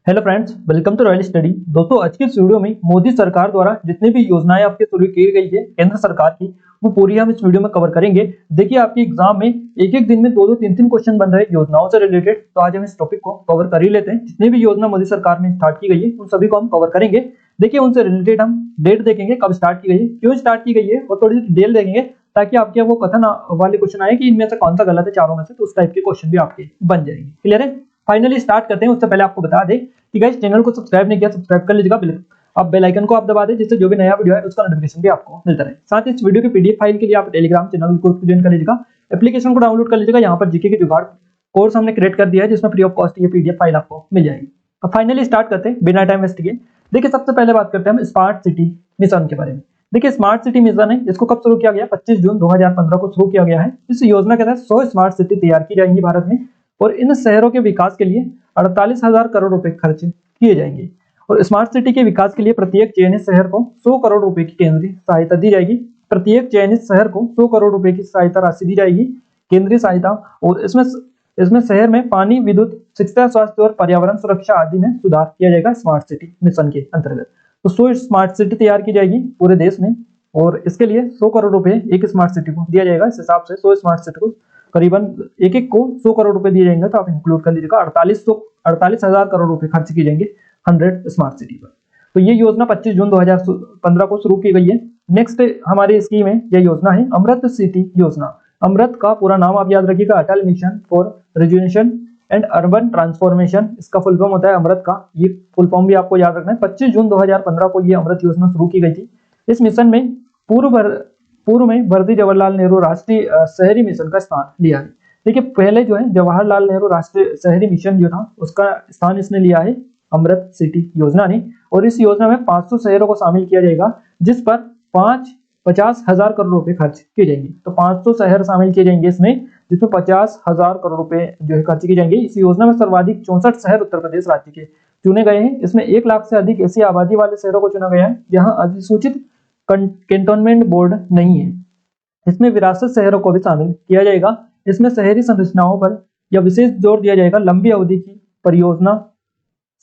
Hello friends, welcome to Royal Study. दोस्तों, आज की इस वीडियो में मोदी सरकार द्वारा जितनी भी योजनाएं आपके शुरू की गई है केंद्र सरकार की, वो पूरी हम इस वीडियो में कवर करेंगे। देखिए, आपके एग्जाम में एक एक दिन में दो दो तीन तीन क्वेश्चन बन रहे हैं योजनाओं से रिलेटेड, तो आज हम इस टॉपिक को कवर कर ही लेते हैं। जितनी भी योजना मोदी सरकार में स्टार्ट की गई है उन सभी को हम कवर करेंगे। देखिए, उनसे रिलेटेड हम डेट देखेंगे, कब स्टार्ट की गई है, क्यों स्टार्ट की गई है, और थोड़ी सी डिटेल देखेंगे ताकि आपके वो कथन वाले क्वेश्चन आए कि इनमें से कौन सा गलत है चारों में से, तो उस टाइप के क्वेश्चन भी आपके बन जाएंगे। क्लियर है? फाइनली स्टार्ट करते हैं। उससे पहले आपको बता दें कि गाइस, चैनल को सब्सक्राइब नहीं किया, सब्सक्राइब कर लीजिएगा। अब बेल आइकन को आप दबा दें, जिससे जो भी नया वीडियो है उसका नोटिफिकेशन भी आपको मिलता रहे। साथ ही इस वीडियो की पीडीएफ फाइल के लिए आप टेलीग्राम चैनल को ज्वाइन कर लीजिएगा, एप्लीकेशन को डाउनलोड कर लीजिएगा। यहाँ पर जीके की जुगाड़ कोर्स हमने क्रिएट कर दिया है, जिसमें फ्री ऑफ कॉस्ट ये पीडीएफ फाइल आपको मिल जाएगी। अब फाइनली स्टार्ट करते हैं बिना टाइम वेस्ट किए। देखिए, सबसे पहले बात करते हैं हम स्मार्ट सिटी मिशन के बारे में। देखिए, स्मार्ट सिटी मिशन है, इसको कब शुरू किया गया? 25 जून 2015 को शुरू किया गया है। इस योजना के तहत 100 स्मार्ट सिटी तैयार की जाएंगी भारत में, और इन शहरों के विकास के लिए 48,000 करोड़ रुपए खर्च किए जाएंगे। और स्मार्ट सिटी के विकास के लिए प्रत्येक चयनित शहर को 100 करोड़ रुपए की केंद्रीय सहायता दी जाएगी। प्रत्येक चयनित शहर को 100 करोड़ रुपए की सहायता राशि दी जाएगी, केंद्रीय सहायता। और इसमें शहर में पानी, विद्युत, शिक्षा, स्वास्थ्य और पर्यावरण सुरक्षा आदि में सुधार किया जाएगा स्मार्ट सिटी मिशन के अंतर्गत। तो 100 स्मार्ट सिटी तैयार की जाएगी पूरे देश में, और इसके लिए 100 करोड़ रुपए एक स्मार्ट सिटी को दिया जाएगा। इस हिसाब से 100 स्मार्ट सिटी को करीबन एक एक को 100 करोड़ रुपए दिए जाएंगे, तो आप इंक्लूड कर लीजिएगा। 48,000 करोड़ रुपए खर्च किए जाएंगे 100 स्मार्ट सिटी पर। तो ये योजना 25 जून 2015 को शुरू की गई है। नेक्स्ट हमारी स्कीम है, यह योजना है अमृत सिटी योजना। अमृत का पूरा नाम आप याद रखिएगा, Atal mission for rejuvenation and urban transformation. इसका फुल फॉर्म होता है अमृत का। ये फुल फॉर्म भी आपको याद रखना है। 25 जून 2015 को ये अमृत योजना शुरू की गई थी। इस मिशन में पूर्व में वर्दी जवाहरलाल नेहरू राष्ट्रीय शहरी मिशन का स्थान लिया है। देखिए, पहले जो है जवाहरलाल नेहरू राष्ट्रीय शहरी मिशन जो था, उसका स्थान इसने लिया है अमृत सिटी योजना ने। और इस योजना में 500 शहरों को शामिल किया जाएगा, जिस पर 50,000 करोड़ रुपए खर्च किए जाएंगे। तो 500 शहर शामिल किए जाएंगे इसमें, जिसमें 50,000 करोड़ रुपए जो है खर्च किए जाएंगे। इस योजना में सर्वाधिक 64 शहर उत्तर प्रदेश राज्य के चुने गए हैं। इसमें 1 लाख से अधिक ऐसी आबादी वाले शहरों को चुना गया है जहाँ अधिसूचित कैंटोनमेंट बोर्ड नहीं है। इसमें विरासत शहरों को भी शामिल किया जाएगा। इसमें शहरी संरचनाओं पर यह विशेष जोर दिया जाएगा। लंबी अवधि की परियोजना,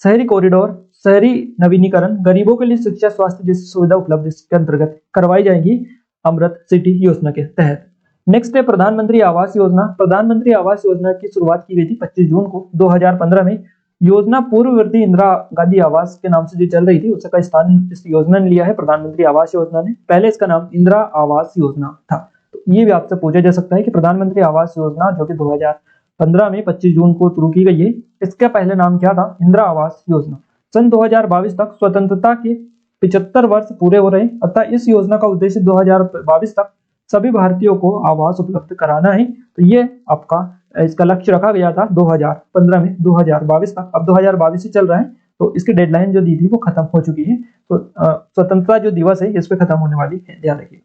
शहरी कॉरिडोर, शहरी नवीनीकरण, गरीबों के लिए शिक्षा, स्वास्थ्य जैसी सुविधा उपलब्ध इसके अंतर्गत करवाई जाएगी अमृत सिटी योजना के तहत। नेक्स्ट है प्रधानमंत्री आवास योजना। प्रधानमंत्री आवास योजना की शुरुआत की गई थी 25 जून को 2015 में। योजना पूर्ववर्ती इंदिरा गांधी आवास के नाम से जो चल रही थी, उसका स्थान इस योजना ने लिया है प्रधानमंत्री आवास योजना ने। पहले इसका नाम इंदिरा आवास योजना था। तो ये भी आपसे पूछा जा सकता है कि प्रधानमंत्री आवास योजना जो कि 2015 में 25 जून को शुरू की गई है, इसका पहले नाम क्या था? इंदिरा आवास योजना। सन 2022 तक स्वतंत्रता के 75 वर्ष पूरे हो रहे, अतः इस योजना का उद्देश्य 2022 तक सभी भारतीयों को आवास उपलब्ध कराना है। तो ये आपका इसका लक्ष्य रखा गया था 2015 में 2022 तक। अब 2022 ही चल रहा है, तो इसकी डेडलाइन जो दी थी वो खत्म हो चुकी है। तो स्वतंत्रता जो दिवस है इस पे खत्म होने वाली है, ध्यान रखिए।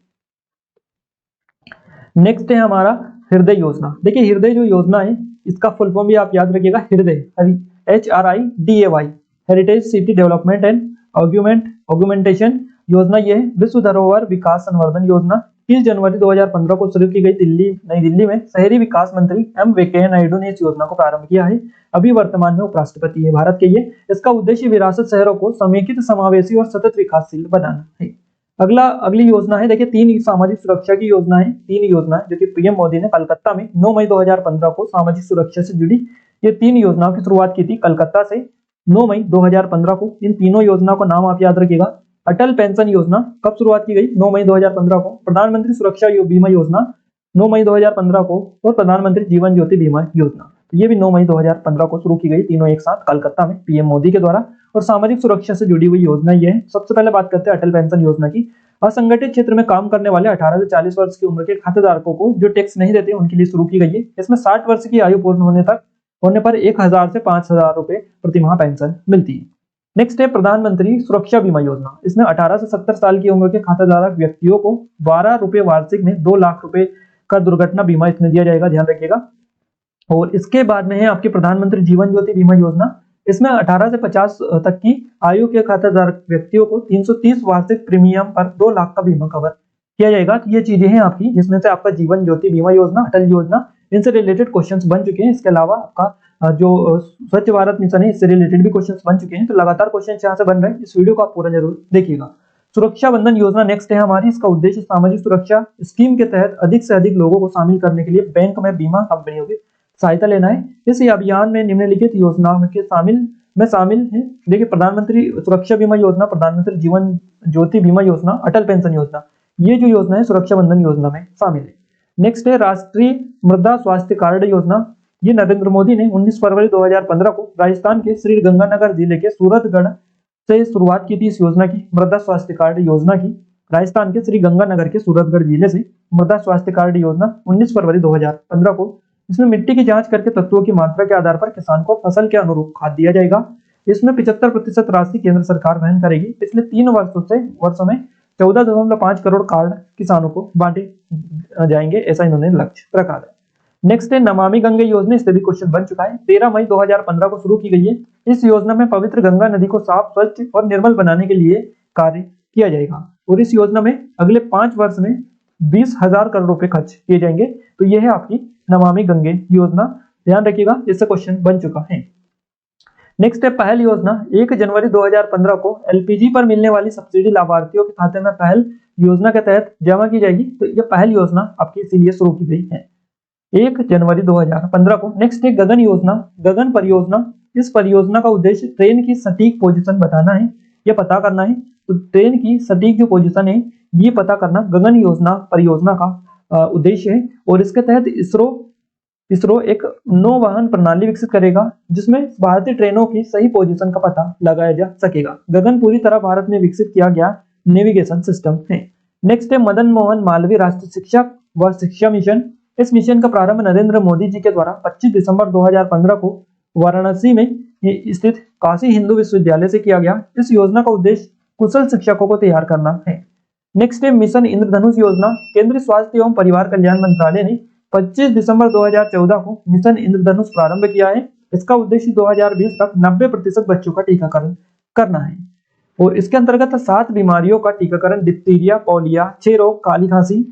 नेक्स्ट है हमारा हृदय योजना। देखिए, हृदय जो योजना है, इसका फुल फॉर्म भी आप याद रखिएगा, हृदय, HRIDAY, heritage city development and augmentation योजना। ये है विश्व धरोहर विकास संवर्धन योजना। 30 जनवरी 2015 को शुरू की गई नई दिल्ली में शहरी विकास मंत्री M वेंकैया नायडू ने इस योजना को प्रारंभ किया है। अभी वर्तमान में उपराष्ट्रपति है भारत के ये। इसका उद्देश्य विरासत शहरों को समेकित, समावेशी और सतत विकासशील बनाना है। अगली योजना है, देखिए, 3 सामाजिक सुरक्षा की योजना है। 3 योजना जो कि पीएम मोदी ने कलकत्ता में 9 मई 2015 को सामाजिक सुरक्षा से जुड़ी ये 3 योजनाओं की शुरुआत की थी कलकत्ता से 9 मई 2015 को। इन तीनों योजनाओं का नाम आप याद रखिएगा। अटल पेंशन योजना कब शुरुआत की गई? 9 मई 2015 को। प्रधानमंत्री सुरक्षा बीमा योजना 9 मई 2015 को। और प्रधानमंत्री जीवन ज्योति बीमा योजना, तो ये भी 9 मई 2015 को शुरू की गई, तीनों एक साथ कलकत्ता में पीएम मोदी के द्वारा। और सामाजिक सुरक्षा से जुड़ी हुई योजना ये है। सबसे पहले बात करते हैं अटल पेंशन योजना की। असंगठित क्षेत्र में काम करने वाले 18 से 40 वर्ष की उम्र के खातेदारों को जो टैक्स नहीं देते उनके लिए शुरू की गई है। इसमें 60 वर्ष की आयु पूर्ण होने पर 1,000 से 5,000 रुपए प्रतिमाह पेंशन मिलती है। नेक्स्ट है प्रधानमंत्री सुरक्षा बीमा योजना। इसमें 18 से 70 साल की उम्र के खातेदारक व्यक्तियों को 12 रुपए वार्षिक में 2 लाख रुपए का दुर्घटना बीमा इसमें दिया जाएगा, ध्यान रखिएगा। और इसके बाद में है आपकी प्रधानमंत्री जीवन ज्योति बीमा योजना। इसमें 18 से 50 तक की आयु के खातेदारक व्यक्तियों को 330 वार्षिक प्रीमियम पर 2 लाख का बीमा कवर किया जाएगा। तो ये चीजें हैं आपकी, जिसमें से आपका जीवन ज्योति बीमा योजना, अटल योजना, इनसे रिलेटेड क्वेश्चंस बन चुके हैं। इसके अलावा आपका जो स्वच्छ भारत मिशन है इससे रिलेटेड भी क्वेश्चंस बन चुके हैं, तो लगातार क्वेश्चन यहाँ से बन रहे हैं। इस वीडियो को आप पूरा जरूर देखिएगा। सुरक्षा बंधन योजना नेक्स्ट है हमारी। इसका उद्देश्य सामाजिक सुरक्षा स्कीम के तहत अधिक से अधिक लोगों को शामिल करने के लिए बैंक में बीमा कंपनियों की सहायता लेना है। इस अभियान में निम्नलिखित योजनाओं के शामिल है। देखिए, प्रधानमंत्री सुरक्षा बीमा योजना, प्रधानमंत्री जीवन ज्योति बीमा योजना, अटल पेंशन योजना, ये जो योजना है सुरक्षा बंधन योजना में शामिल है। नेक्स्ट है राष्ट्रीय मृदा स्वास्थ्य कार्ड योजना। ये नरेंद्र मोदी ने 19 फरवरी 2015 को राजस्थान के श्री गंगानगर जिले के सूरतगढ़ से शुरुआत की थी। इस योजना की, मृदा स्वास्थ्य कार्ड योजना की, राजस्थान के श्री गंगानगर के सूरतगढ़ जिले से मृदा स्वास्थ्य कार्ड योजना 19 फरवरी 2015 को। इसमें मिट्टी की जांच करके तत्वों की मात्रा के आधार पर किसान को फसल के अनुरूप खाद दिया जाएगा। इसमें 75% राशि केंद्र सरकार वहन करेगी। पिछले 3 वर्षों में 14.5 करोड़ कार्ड किसानों को बांटे जाएंगे, ऐसा इन्होंने लक्ष्य रखा है। नेक्स्ट है नमामि गंगे योजना। इससे भी क्वेश्चन बन चुका है। 13 मई 2015 को शुरू की गई है। इस योजना में पवित्र गंगा नदी को साफ, स्वच्छ और निर्मल बनाने के लिए कार्य किया जाएगा और इस योजना में अगले 5 वर्ष में 20,000 करोड़ रुपए खर्च किए जाएंगे। तो यह है आपकी नमामि गंगे योजना, ध्यान रखिएगा, इससे क्वेश्चन बन चुका है। नेक्स्ट है पहल योजना। 1 जनवरी 2015 को एलपीजी पर मिलने वाली सब्सिडी लाभार्थियों के खाते में पहल योजना के तहत जमा की जाएगी। तो यह पहल योजना आपकी इसीलिए शुरू की गई है 1 जनवरी 2015 को। नेक्स्ट है गगन योजना, गगन परियोजना। इस परियोजना का उद्देश्य ट्रेन की सटीक पोजीशन बताना है, यह पता करना है। तो ट्रेन की सटीक जो पोजीशन है ये पता करना गगन योजना परियोजना का उद्देश्य है और इसके तहत इसरो एक नौवहन प्रणाली विकसित करेगा जिसमें भारतीय ट्रेनों की सही पोजीशन का पता लगाया जा सकेगा। गगन पूरी तरह भारत में विकसित किया गया नेविगेशन सिस्टम है। नेक्स्ट है मदन मोहन मालवीय राष्ट्रीय शिक्षा व शिक्षा मिशन। इस मिशन का प्रारंभ नरेंद्र मोदी जी के द्वारा 25 दिसंबर 2015 को वाराणसी में स्थित काशी हिंदू विश्वविद्यालय से किया गया। इस योजना का उद्देश्य कुशल शिक्षकों को तैयार करना है। नेक्स्ट है मिशन इंद्रधनुष योजना। केंद्रीय स्वास्थ्य एवं परिवार कल्याण मंत्रालय ने 25 दिसंबर 2014 को मिशन इंद्रधनुष प्रारंभ किया है। इसका उद्देश्य 2020 तक 90% बच्चों का टीकाकरण करना है और इसके अंतर्गत 7 बीमारियों का टीकाकरण, डिप्थीरिया, पोलिया, क्षय रोग, काली खांसी,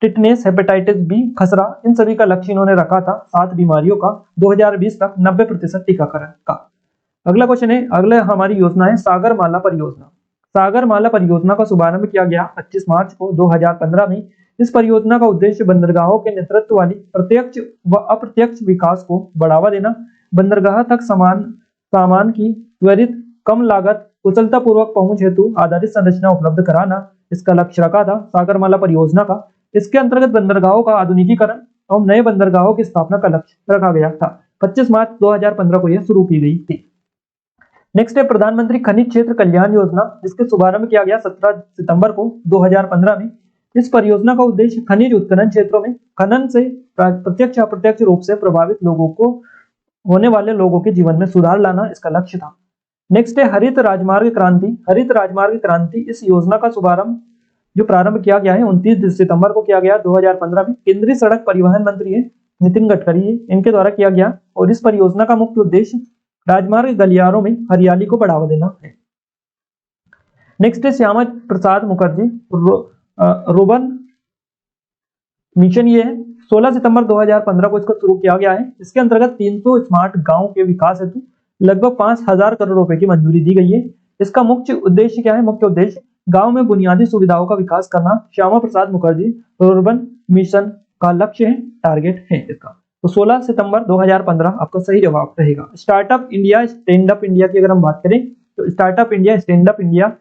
टिटनेस, हेपेटाइटिस बी, खसरा, इन सभी का लक्ष्य इन्होंने रखा था 7 बीमारियों का 2020 तक 90% टीकाकरण का। अगला क्वेश्चन है, अगला हमारी योजना है सागरमाला परियोजना। सागरमाला परियोजना का शुभारंभ किया गया 25 मार्च को 2015 में। इस परियोजना का उद्देश्य बंदरगाहों के नेतृत्व वाली प्रत्यक्ष व अप्रत्यक्ष विकास को बढ़ावा देना, बंदरगाह तक सामान की त्वरित, कम लागत, कुशलता पूर्वक पहुंच हेतु आधारित संरचना उपलब्ध कराना, इसका लक्ष्य रखा था सागरमाला परियोजना का। इसके अंतर्गत बंदरगाहों का आधुनिकीकरण और नए बंदरगाहों की स्थापना का लक्ष्य रखा गया था। 25 मार्च 2015 को यह शुरू की गई थी। नेक्स्ट है प्रधानमंत्री खनिज क्षेत्र कल्याण योजना, जिसके शुभारंभ किया गया 17 सितंबर को 2015 में। इस परियोजना का उद्देश्य खनिज उत्खनन क्षेत्रों में खनन से प्रत्यक्ष अप्रत्यक्ष रूप से प्रभावित होने वाले लोगों के जीवन में सुधार लाना, इसका लक्ष्य था। नेक्स्ट है हरित राजमार्ग क्रांति। हरित राजमार्ग क्रांति इस योजना का प्रारंभ किया गया है 29 सितंबर को किया गया 2015 में। केंद्रीय सड़क परिवहन मंत्री है नितिन गडकरी है, इनके द्वारा किया गया और इस परियोजना का मुख्य उद्देश्य राजमार्ग गलियारों में हरियाली को बढ़ावा देना है। नेक्स्ट है श्यामा प्रसाद मुखर्जी रुर्बन मिशन। ये है 16 सितंबर 2015 को इसको शुरू किया गया है। इसके अंतर्गत 300 स्मार्ट गांव के विकास हेतु लगभग 5,000 करोड़ रुपए की मंजूरी दी गई है। इसका मुख्य उद्देश्य क्या है? मुख्य उद्देश्य गांव में बुनियादी सुविधाओं का विकास करना श्यामा प्रसाद मुखर्जी रुर्बन मिशन का लक्ष्य है, टारगेट है इसका। तो 16 सितंबर 2015 आपका सही जवाब रहेगा। Startup India, stand up India की अगर हम बात करें तो startup India, stand up India,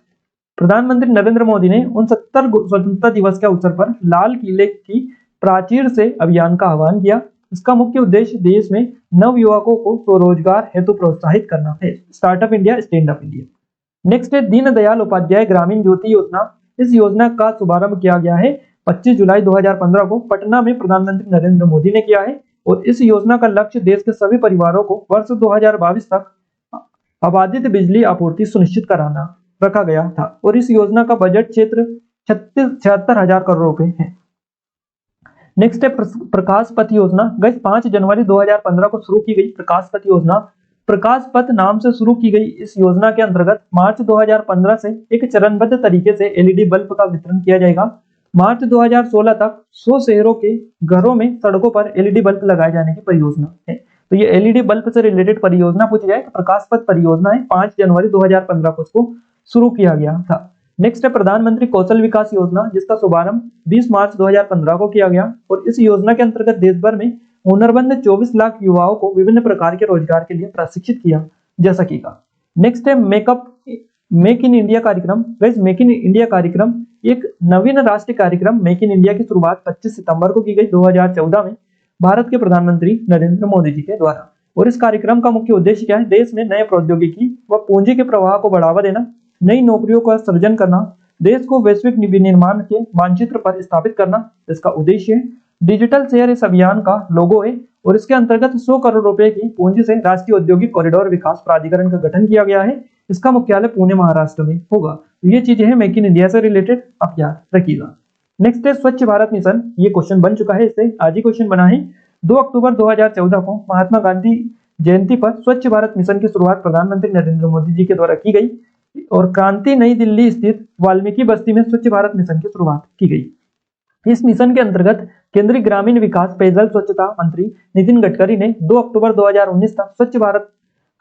प्रधानमंत्री नरेंद्र मोदी ने 69 स्वतंत्रता दिवस के अवसर पर लाल किले की प्राचीर से अभियान का आह्वान किया। इसका मुख्य उद्देश्य देश में नव युवकों को स्वरोजगार हेतु प्रोत्साहित करना है। Startup India, stand up India. Next है दीनदयाल उपाध्याय ग्रामीण ज्योति योजना। इस योजना का शुभारंभ किया गया है 25 जुलाई 2015 को पटना में प्रधानमंत्री नरेंद्र मोदी ने किया है और इस योजना का लक्ष्य देश के सभी परिवारों को वर्ष 2022 तक आबादित बिजली आपूर्ति सुनिश्चित कराना रखा गया था और इस योजना का बजट क्षेत्र 76,000 करोड़ रुपए है। नेक्स्ट है प्रकाश पथ योजना। गई 5 जनवरी 2015 को शुरू की गई प्रकाश पथ योजना। प्रकाश पथ नाम से शुरू की गई इस योजना के अंतर्गत मार्च 2015 से एक चरणबद्ध तरीके से एलईडी बल्ब का वितरण किया जाएगा। मार्च 2016 तक 100 शहरों के घरों में सड़कों पर एलईडी बल्ब लगाए जाने की परियोजना है। तो ये एलईडी बल्ब से रिलेटेड परियोजना पूछी जाए तो प्रकाश पथ परियोजना है, 5 जनवरी 2015 को इसको शुरू किया गया था। नेक्स्ट है प्रधानमंत्री कौशल विकास योजना, जिसका शुभारंभ 20 मार्च 2015 को किया गया और इस योजना के अंतर्गत देश भर में हुनरमंद 24 लाख युवाओं को विभिन्न प्रकार के रोजगार के लिए प्रशिक्षित किया जा सकेगा। नेक्स्ट है मेक इन इंडिया कार्यक्रम। मेक इन इंडिया कार्यक्रम एक नवीन राष्ट्रीय कार्यक्रम मेक इन इंडिया की शुरुआत 25 सितंबर को की गई 2014 में भारत के प्रधानमंत्री नरेंद्र मोदी जी के द्वारा। और इस कार्यक्रम का मुख्य उद्देश्य क्या है? देश में नए प्रौद्योगिकी व पूंजी के प्रवाह को बढ़ावा देना, नई नौकरियों का सृजन करना, देश को वैश्विक विनिर्माण के मानचित्र पर स्थापित करना इसका उद्देश्य है। डिजिटल शहर इस अभियान का लोगो है और इसके अंतर्गत 100 करोड़ रुपए की पूंजी से राष्ट्रीय औद्योगिक कॉरिडोर विकास प्राधिकरण का गठन किया गया है। इसका मुख्यालय पुणे महाराष्ट्र में होगा। तो ये चीजें हैं मेक इन इंडिया से रिलेटेड, आप याद रखिएगा। नेक्स्ट है स्वच्छ भारत मिशन। ये क्वेश्चन बन चुका है, इससे आज ही क्वेश्चन बना है। 2 अक्टूबर 2014 को महात्मा गांधी जयंती पर स्वच्छ भारत मिशन की शुरुआत प्रधानमंत्री नरेंद्र मोदी जी के द्वारा की गई और क्रांति नई दिल्ली स्थित वाल्मीकि बस्ती में स्वच्छ भारत मिशन की शुरुआत की गई। इस मिशन के अंतर्गत केंद्रीय ग्रामीण विकास पेयजल स्वच्छता मंत्री नितिन गडकरी ने 2 अक्टूबर 2019 तक स्वच्छ भारत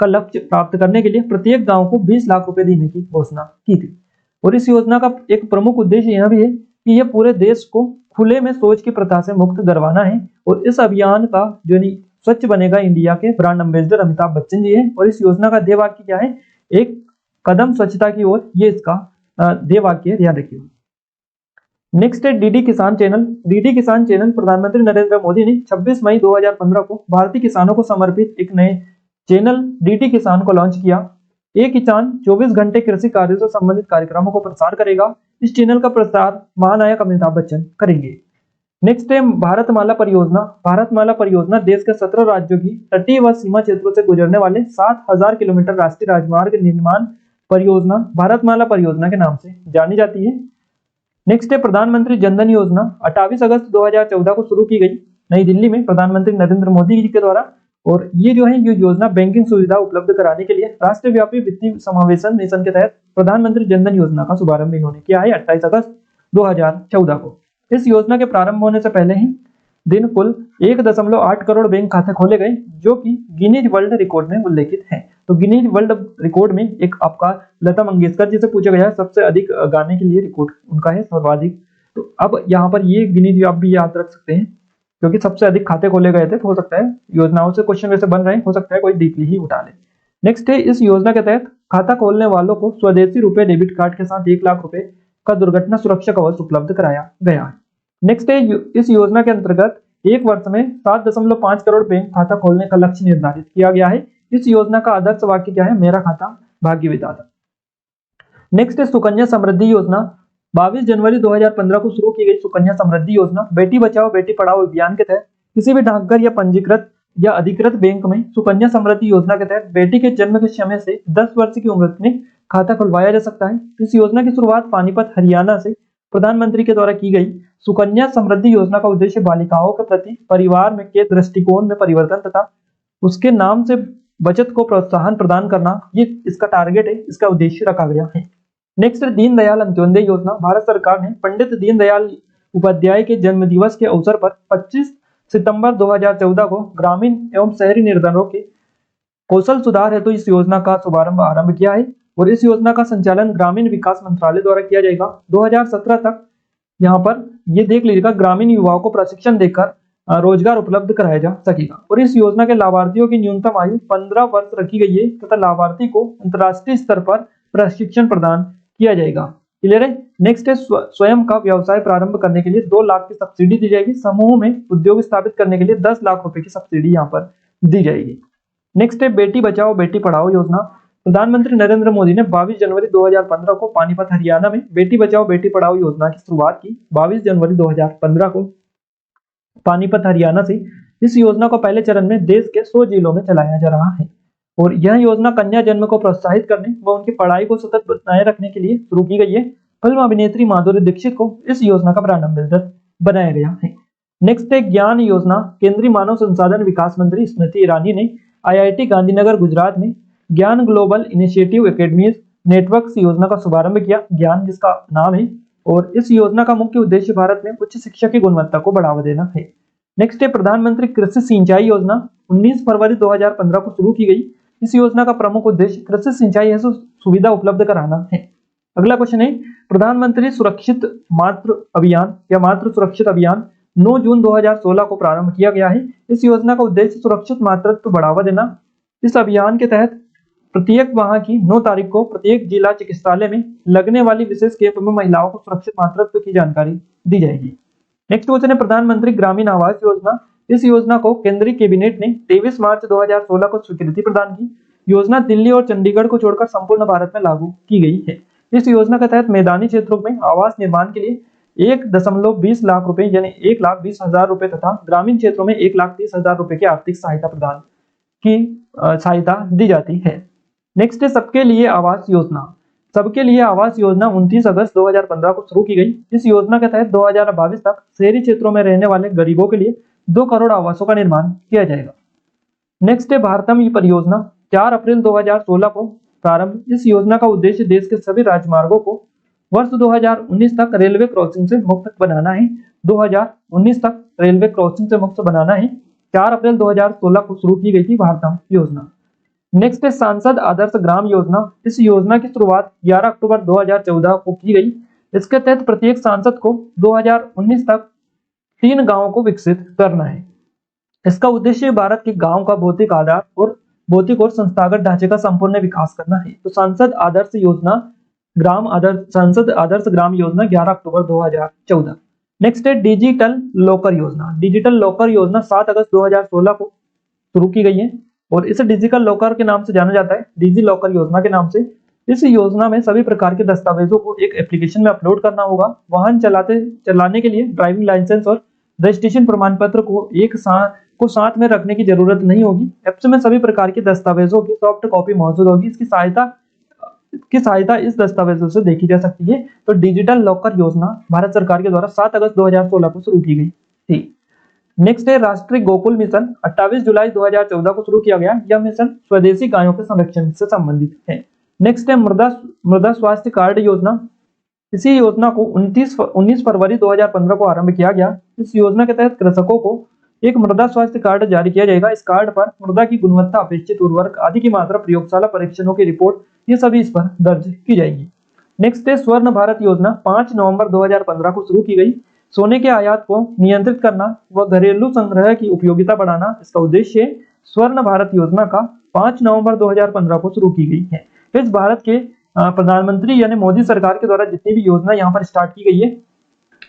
का लक्ष्य प्राप्त करने के लिए प्रत्येक गांव को 20 लाख रुपए देने की घोषणा की थी। और इस योजना का एक प्रमुख उद्देश्य यह भी है कि यह पूरे देश को खुले में शौच की प्रथा से मुक्त करवाना है। और इस अभियान का जो स्वच्छ बनेगा इंडिया के ब्रांड एम्बेसडर अमिताभ बच्चन जी है। और इस योजना का ध्येय वाक्य क्या है? एक कदम स्वच्छता की ओर, ये इसका ध्येय वाक्य है, ध्यान रखिए। नेक्स्ट है डीडी किसान चैनल। डीडी किसान चैनल प्रधानमंत्री नरेंद्र मोदी ने 26 मई 2015 को भारतीय किसानों को समर्पित एक नए चैनल डीडी किसान को लॉन्च किया। एक किसान 24 घंटे कृषि कार्यों से संबंधित कार्यक्रमों को प्रसार करेगा। इस चैनल का प्रसार महानायक अमिताभ बच्चन करेंगे। नेक्स्ट है भारतमाला परियोजना। भारतमाला परियोजना देश के 17 राज्यों की तटीय व सीमा क्षेत्रों से गुजरने वाले 7000 किलोमीटर राष्ट्रीय राजमार्ग निर्माण परियोजना भारतमाला परियोजना के नाम से जानी जाती है। नेक्स्ट है प्रधानमंत्री जनधन योजना। 28 अगस्त 2014 को शुरू की गई नई दिल्ली में प्रधानमंत्री नरेंद्र मोदी जी के द्वारा। और ये जो है ये योजना बैंकिंग सुविधा उपलब्ध कराने के लिए राष्ट्रव्यापी वित्तीय समावेशन मिशन के तहत प्रधानमंत्री जनधन योजना का शुभारंभ इन्होंने किया है 28 अगस्त 2014 को। इस योजना के प्रारंभ होने से पहले ही दिन कुल 1.8 करोड़ बैंक खाते खोले गए, जो कि गिनीज वर्ल्ड रिकॉर्ड में उल्लेखित है। तो गिनीज वर्ल्ड रिकॉर्ड में एक आपका लता मंगेशकर जी से पूछा गया है, सबसे अधिक गाने के लिए रिकॉर्ड उनका है सर्वाधिक। तो अब यहाँ पर ये गिनीज आप भी याद रख सकते हैं क्योंकि सबसे अधिक खाते खोले गए थे। तो हो सकता है योजनाओं से क्वेश्चन वैसे बन रहे हैं, हो सकता है कोई डीपली ही उठा ले। नेक्स्ट है इस योजना के तहत खाता खोलने वालों को स्वदेशी रुपए डेबिट कार्ड के साथ 1 लाख रुपए का दुर्घटना सुरक्षा कवच उपलब्ध कराया गया है। नेक्स्ट है इस योजना के अंतर्गत एक वर्ष में 7.5 करोड़ बैंक खाता खोलने का लक्ष्य निर्धारित किया गया है। इस योजना का आदर्श वाक्य क्या है? मेरा खाता भाग्य विधाता। नेक्स्ट है सुकन्या समृद्धि योजना। 22 जनवरी 2015 को शुरू की गई सुकन्या समृद्धि योजना बेटी बचाओ बेटी पढ़ाओ अभियान के तहत किसी भी डाकघर या पंजीकृत या अधिकृत बैंक में सुकन्या समृद्धि योजना के तहत बेटी के जन्म के समय से 10 वर्ष की उम्र में खाता खुलवाया जा सकता है। इस योजना की शुरुआत पानीपत हरियाणा से प्रधानमंत्री के द्वारा की गई। सुकन्या समृद्धि योजना का उद्देश्य बालिकाओं के प्रति परिवार में के दृष्टिकोण में परिवर्तन तथा उसके नाम से बचत को प्रोत्साहन प्रदान करना, ये इसका टारगेट है, इसका उद्देश्य रखा गया है। नेक्स्ट दीनदयाल अंत्योदय योजना। भारत सरकार ने पंडित दीनदयाल उपाध्याय के जन्म दिवस के अवसर पर 25 सितंबर 2014 को ग्रामीण एवं शहरी निर्धनों के कौशल सुधार हेतु इस योजना का शुभारंभ आरंभ किया है। और इस योजना का संचालन ग्रामीण विकास मंत्रालय द्वारा किया जाएगा। 2017 तक यहाँ पर ये देख लीजिएगा ग्रामीण युवाओं को प्रशिक्षण देकर रोजगार उपलब्ध कराया जा सकेगा। और इस योजना के लाभार्थियों की न्यूनतम आयु 15 वर्ष रखी गई है तथा लाभार्थी को अंतर्राष्ट्रीय स्तर पर प्रशिक्षण प्रदान किया जाएगा। क्लियर है? नेक्स्ट है स्वयं का व्यवसाय प्रारंभ करने के लिए 2 लाख की सब्सिडी दी जाएगी। समूह में उद्योग स्थापित करने के लिए 10 लाख रुपए की सब्सिडी यहाँ पर दी जाएगी। नेक्स्ट है बेटी बचाओ बेटी पढ़ाओ योजना। प्रधानमंत्री नरेंद्र मोदी ने 22 जनवरी 2015 को पानीपत हरियाणा में बेटी बचाओ बेटी पढ़ाओ योजना की शुरुआत की। 22 जनवरी 2015 को पानीपत हरियाणा से इस योजना को पहले चरण में देश के 100 जिलों में चलाया जा रहा है। और यह योजना कन्या जन्म को प्रोत्साहित करने व उनकी पढ़ाई को सतत बनाए रखने के लिए शुरू की गई है। फिल्म अभिनेत्री माधुरी दीक्षित को इस योजना का ब्रांड एम्बेसडर बनाया गया है। नेक्स्ट है ज्ञान योजना। केंद्रीय मानव संसाधन विकास मंत्री स्मृति ईरानी ने IIT गांधीनगर गुजरात में ज्ञान ग्लोबल इनिशिएटिव एकेडमीज नेटवर्क योजना का शुभारंभ किया, ज्ञान जिसका नाम है। और इस योजना का मुख्य उद्देश्य भारत में उच्च शिक्षा की गुणवत्ता को बढ़ावा देना है। नेक्स्ट है प्रधानमंत्री कृषि सिंचाई योजना। 19 फरवरी 2015 को शुरू की गई। इस योजना का प्रमुख उद्देश्य कृषि सिंचाई हेतु सुविधा उपलब्ध कराना है। अगला क्वेश्चन है, प्रधानमंत्री सुरक्षित मातृ अभियान या मातृ सुरक्षित अभियान 9 जून 2016 को प्रारंभ किया गया है। इस योजना का उद्देश्य सुरक्षित मातृत्व को बढ़ावा देना। इस अभियान के तहत प्रत्येक माह की 9 तारीख को प्रत्येक जिला चिकित्सालय में लगने वाली विशेष कैंप में महिलाओं को सुरक्षित मातृत्व की जानकारी दी जाएगी। नेक्स्ट क्वेश्चन है, प्रधानमंत्री ग्रामीण आवास योजना। इस योजना को केंद्रीय कैबिनेट ने 23 मार्च 2016 को स्वीकृति प्रदान की। योजना दिल्ली और चंडीगढ़ को छोड़कर संपूर्ण भारत में लागू की गई है। इस योजना के तहत मैदानी क्षेत्रों में आवास निर्माण के लिए 1.20 लाख रुपए यानी 1,20,000 रुपए तथा ग्रामीण क्षेत्रों में 1,30,000 रुपए की आर्थिक सहायता प्रदान की सहायता दी जाती है। नेक्स्ट है, सबके लिए आवास योजना। सबके लिए आवास योजना 29 अगस्त 2015 को शुरू की गई। इस योजना के तहत 2022 तक शहरी क्षेत्रों में रहने वाले गरीबों के लिए 2 करोड़ आवासों का निर्माण किया जाएगा। नेक्स्ट है, भारतम ई परियोजना 4 अप्रैल 2016 को प्रारंभ। इस योजना का उद्देश्य देश के सभी राजमार्गों को वर्ष 2019 तक रेलवे क्रॉसिंग से मुक्त बनाना है। 2019 तक रेलवे क्रॉसिंग से मुक्त बनाना है। 4 अप्रैल 2016 को शुरू की गई थी भारतम योजना। नेक्स्ट है, सांसद आदर्श ग्राम योजना। इस योजना की शुरुआत 11 अक्टूबर 2014 को की गई। इसके तहत प्रत्येक सांसद को 2019 तक 3 गांवों को विकसित करना है। इसका उद्देश्य भारत के गांव का भौतिक आधार और भौतिक और संस्थागत ढांचे का संपूर्ण विकास करना है। तो सांसद आदर्श ग्राम योजना 11 अक्टूबर 2014। नेक्स्ट है, डिजिटल लॉकर योजना। डिजिटल लॉकर योजना 7 अगस्त 2016 को शुरू की गई है और इसे डिजिटल लॉकर के नाम से जाना जाता है, डिजी लॉकर योजना के नाम से। इस योजना में सभी प्रकार के दस्तावेजों को एक एप्लीकेशन में अपलोड करना होगा। वाहन चलाने के लिए ड्राइविंग लाइसेंस और रजिस्ट्रेशन प्रमाण पत्र को साथ में रखने की जरूरत नहीं होगी। ऐप्स में सभी प्रकार के दस्तावेजों की सॉफ्ट कॉपी मौजूद होगी। इसकी सहायता इस दस्तावेजों से देखी जा सकती है। तो डिजिटल लॉकर योजना भारत सरकार के द्वारा 7 अगस्त 2016 को शुरू की गई थी। नेक्स्ट है, राष्ट्रीय गोकुल मिशन 28 जुलाई 2014 को शुरू किया गया। यह मिशन स्वदेशी गायों के संरक्षण से संबंधित है। नेक्स्ट है, मृदा स्वास्थ्य कार्ड योजना। इसी योजना को 19 फरवरी 2015 को आरंभ किया गया। इस योजना के तहत कृषकों को एक मृदा स्वास्थ्य कार्ड जारी किया जाएगा। इस कार्ड पर मृदा की गुणवत्ता, अपेक्षित उर्वरक आदि की मात्रा, प्रयोगशाला परीक्षणों की रिपोर्ट, ये सभी इस पर दर्ज की जाएगी। नेक्स्ट है, स्वर्ण भारत योजना 5 नवंबर 2015 को शुरू की गई। सोने के आयात को नियंत्रित करना व घरेलू संग्रह की उपयोगिता बढ़ाना इसका उद्देश्य है। स्वर्ण भारत योजना का 5 नवंबर 2015 को शुरू की गई है। इस भारत के प्रधानमंत्री यानी मोदी सरकार के द्वारा जितनी भी योजना यहाँ पर स्टार्ट की गई है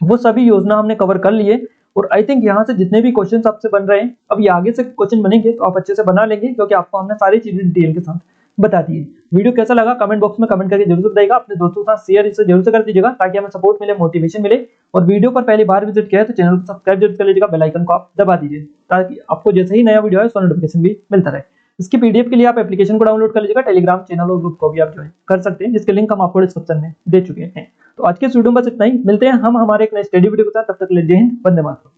वो सभी योजना हमने कवर कर लिए। और आई थिंक यहाँ से जितने भी क्वेश्चन आपसे बन रहे हैं, अब ये आगे से क्वेश्चन बनेंगे तो आप अच्छे से बना लेंगे, क्योंकि आपको हमने सारी चीजें डिटेल के साथ बता दी है। वीडियो कैसा लगा कमेंट बॉक्स में कमेंट करके जरूर बताइएगा। अपने दोस्तों के साथ शेयर इसे जरूर से कर दीजिएगा ताकि हमें सपोर्ट मिले, मोटिवेशन मिले। और वीडियो पर पहली बार विजिट किया है तो चैनल को सब्सक्राइब जरूर कर लीजिएगा, बेल आइकन को आप दबा दीजिए ताकि आपको जैसे ही नया वीडियो आए उसका नोटिफिकेशन भी मिलता रहे। इसकी पीडीएफ के लिए आप एप्लीकेशन को डाउनलोड कर लीजिएगा। टेलीग्राम चैनल और ग्रुप को भी आप ज्वाइन कर सकते हैं, जिसके लिंक हम आपको डिस्क्रिप्शन में दे चुके हैं। तो आज के वीडियो में बस इतना ही। मिलते हैं हम हमारे एक नए स्टडी वीडियो के साथ। तब तक के लिए जय हिंद, वंदे मातरम।